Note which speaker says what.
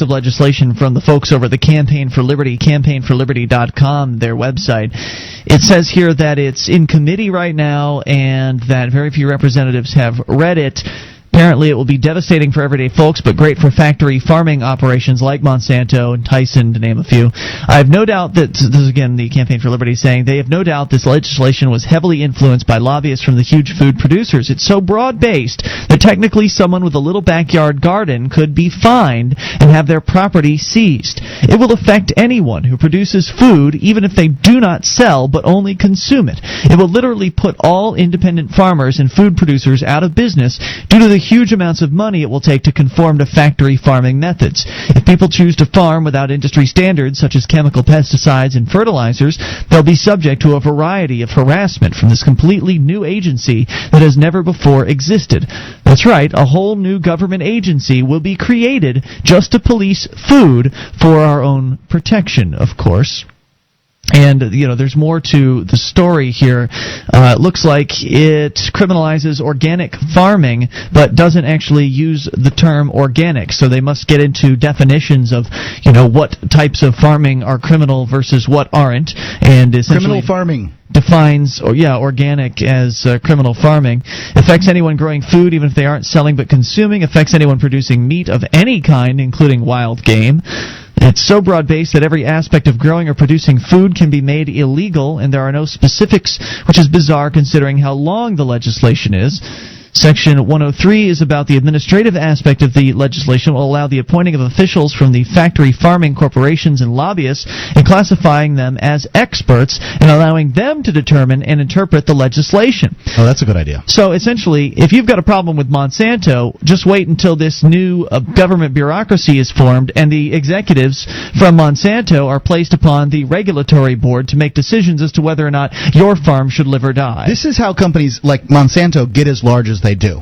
Speaker 1: of legislation from the folks over at the Campaign for Liberty, campaignforliberty.com, their website. It says here that it's in committee right now and that very few representatives have read it. Apparently it will be devastating for everyday folks, but great for factory farming operations like Monsanto and Tyson, to name a few. I have no doubt that, this is again the Campaign for Liberty saying, they have no doubt this legislation was heavily influenced by lobbyists from the huge food producers. It's so broad-based that technically someone with a little backyard garden could be fined and have their property seized. It will affect anyone who produces food, even if they do not sell but only consume it. It will literally put all independent farmers and food producers out of business due to the huge amounts of money it will take to conform to factory farming methods. If people choose to farm without industry standards, such as chemical pesticides and fertilizers, they'll be subject to a variety of harassment from this completely new agency that has never before existed. That's right, a whole new government agency will be created just to police food for our own protection, of course. And, you know, there's more to the story here. It looks like it criminalizes organic farming, but doesn't actually use the term organic. So they must get into definitions of, you know, what types of farming are criminal versus what aren't. And essentially
Speaker 2: criminal farming
Speaker 1: defines, organic as criminal farming. Affects anyone growing food, even if they aren't selling but consuming. Affects anyone producing meat of any kind, including wild game. It's so broad-based that every aspect of growing or producing food can be made illegal, and there are no specifics, which is bizarre considering how long the legislation is. Section 103 is about the administrative aspect of the legislation. It will allow the appointing of officials from the factory farming corporations and lobbyists and classifying them as experts and allowing them to determine and interpret the legislation.
Speaker 2: Oh, that's a good idea.
Speaker 1: So essentially, if you've got a problem with Monsanto, just wait until this new government bureaucracy is formed and the executives from Monsanto are placed upon the regulatory board to make decisions as to whether or not your farm should live or die.
Speaker 2: This is how companies like Monsanto get as large as they do.